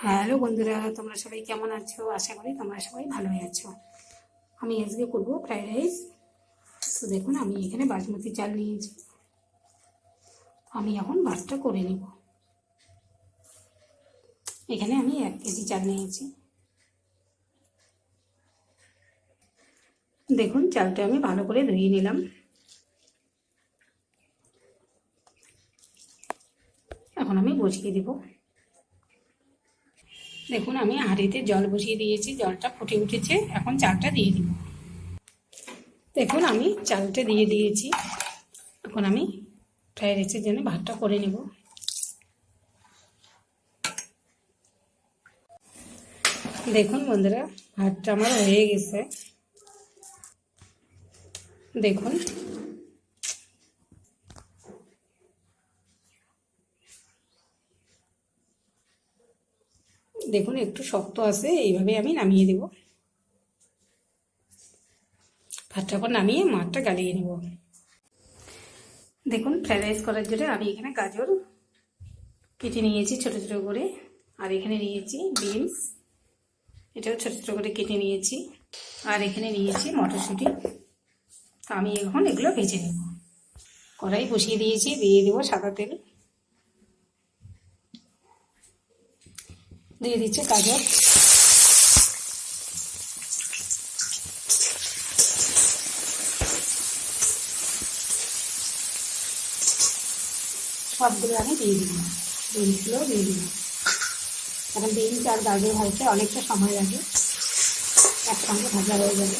Hello বন্ধুরা, তোমরা সবাই কেমন আছো? আশা করি তোমরা সবাই ভালোই আছো। আমি আজকে করবো ফ্রাইড রাইস। তো দেখুন, আমি এখানে বাসমতি চাল নিয়েছি। আমি এখন ভাতটা করে নেব। এখানে আমি 1 কেজি চাল নিয়েছি। দেখুন, চালটা আমি ভালো করে ধুয়ে নিলাম। এখন আমি বসিয়ে দেব। দেখুন, আমি হাঁড়িতে জল বসিয়ে দিয়েছি, জলটা ফুটে উঠেছে। এখন চালটা দিয়ে দিব। দেখুন, আমি চালটা দিয়ে দিয়েছি। এখন আমি ফ্রাইড রাইসের জন্য ভাতটা করে নেব। দেখুন বন্ধুরা, ভাতটা আমার হয়ে গেছে। দেখুন, দেখুন একটু শক্ত আছে, এইভাবে আমি নামিয়ে দেব। ভাতটা পর নামিয়ে মাছটা গালিয়ে নেব। দেখুন, ফ্রাইড রাইস করার জন্য আমি এখানে গাজর কেটে নিয়েছি ছোট ছোট করে, আর এখানে নিয়েছি বিনস, এটাও ছোট ছোট করে কেটে নিয়েছি, আর এখানে নিয়েছি মটরশুঁটি। তো আমি এখন এগুলো ভেজে নেব। কড়াই বসিয়ে দিয়েছি, দিয়ে দেবো সাদা তেল, দিয়ে দিচ্ছি গাজর, সবগুলো আমি দিয়ে দিব। বিনসগুলো দিয়ে দিব। এখন বিনস আর গাজর ভাজতে অনেকটা সময় লাগে, একসঙ্গে ভাজা হয়ে যাবে।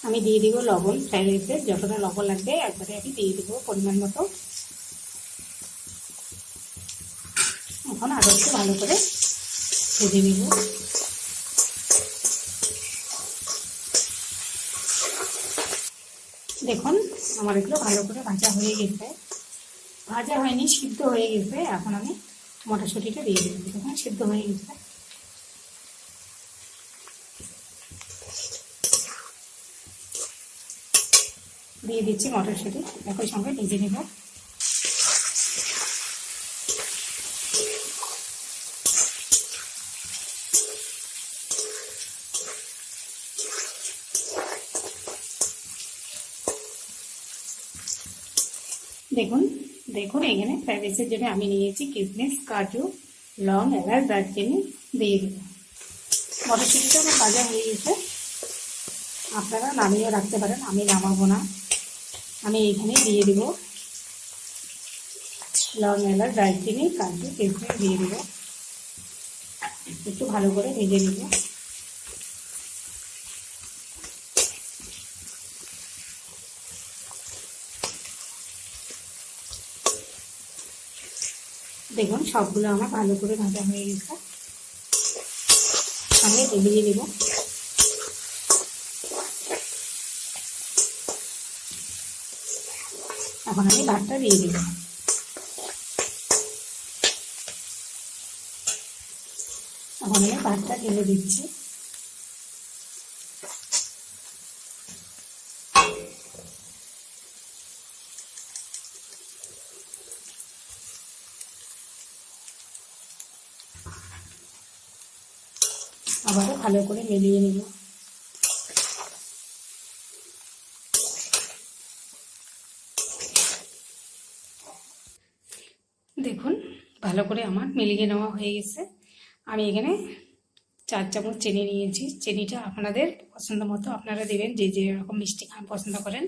আমি দিয়ে দিব লবণ। ফ্রাইড রাইসে যতটা লবণ লাগবে একবারে আমি দিয়ে দেবো পরিমাণ মতো। এখন আরও একটু ভালো করে ভেজে নেব। দেখুন, আমার এগুলো ভালো করে ভাজা হয়ে গেছে। ভাজা হয়নি, সিদ্ধ হয়ে গেছে। এখন আমি মটরশুঁটিটা দিয়ে দেবো। দেখুন, সিদ্ধ হয়ে গেছে। দিয়ে দিচ্ছি মটরশুঁটি, একই সঙ্গে ভেজে নেব। দেখুন, দেখুন এখানে ফ্রাইড রাইসের জন্য আমি নিয়েছি কিশমিশ, কাজু, লং, এলাচ, দারচিনি দিয়ে দেব। মটরশুঁটিটা আমার ভাজা হয়ে গেছে। আপনারা নামিয়েও রাখতে পারেন, আমি নামাবো না। আমি এইখানে দিয়ে দেব লং, এলাচ, দারচিনি, কাজু, কিশমিশ দিয়ে দেব। একটু ভালো করে ভেজে নেব। দেখুন, সবগুলো আমার ভালো করে ভাজা হয়ে গেছে। আমি ডুবিয়ে নেব। এখন আমি ভাতটা দিয়ে দেব। এখন আমি ভাতটা ঢেলে দিচ্ছি। আবারও ভালো করে মিলিয়ে নেব। দেখুন, ভালো করে আমার মিলিয়ে নেওয়া হয়ে গেছে। আমি এখানে 4 চামচ চিনি নিয়েছি। চিনিটা আপনাদের পছন্দ মতো আপনারা দেবেন, যে যেরকম মিষ্টি খান পছন্দ করেন।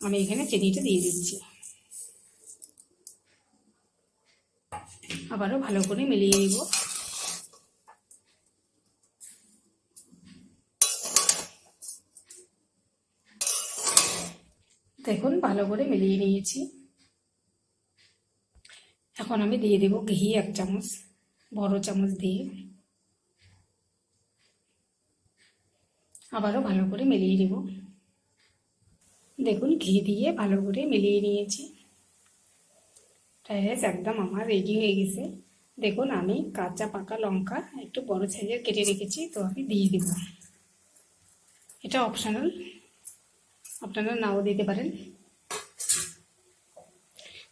আমি এখানে চিনিটা দিয়ে দিচ্ছি। আবারও ভালো করে মিলিয়ে নেব। দেখুন, ভালো করে মিলিয়ে নিয়েছি। এখন আমি দিয়ে দেব ঘি 1 চামচ, বড় চামচ দিয়ে। আবারও ভালো করে মিলিয়ে নেব। দেখুন, ঘি দিয়ে ভালো করে মিলিয়ে নিয়েছি। ফ্রাইড রাইস একদম আমার রেডি হয়ে গেছে। দেখুন, আমি কাঁচা পাকা লঙ্কা একটু বড় সাইজের কেটে রেখেছি, তো আমি দিয়ে দেব। এটা অপশনাল, আপনারা নাও দিতে পারেন।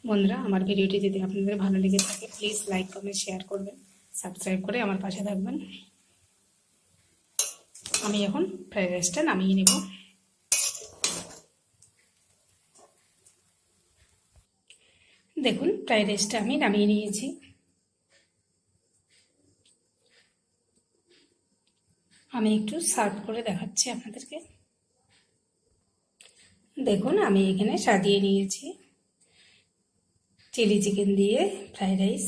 বন্ধুরা, আমার ভিডিওটি যদি আপনাদের ভালো লেগে থাকে প্লিজ লাইক কমেন্ট শেয়ার করবেন, সাবস্ক্রাইব করে আমার পাশে থাকবেন। আমি এখন ফ্রাইড রাইসটা নামিয়ে নেব। দেখুন ফ্রাইড রাইসটা আমি নামিয়ে নিয়েছি। আমি একটু সার্ভ করে দেখাচ্ছি আপনাদেরকে। দেখুন আমি এখানে সাজিয়ে নিয়েছি চিলি চিকেন দিয়ে ফ্রাইড রাইস।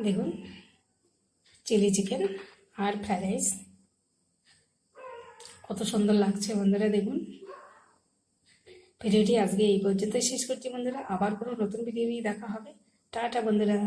দেখুন চিলি চিকেন আর ফ্রাইড রাইস কত সুন্দর লাগছে বন্ধুরা। দেখুন ভিডিওটি আজকে এই পর্যন্ত শেষ করছি বন্ধুরা, আবার কোনো নতুন ভিডিও নিয়ে দেখা হবে। টাটা বন্ধুরা।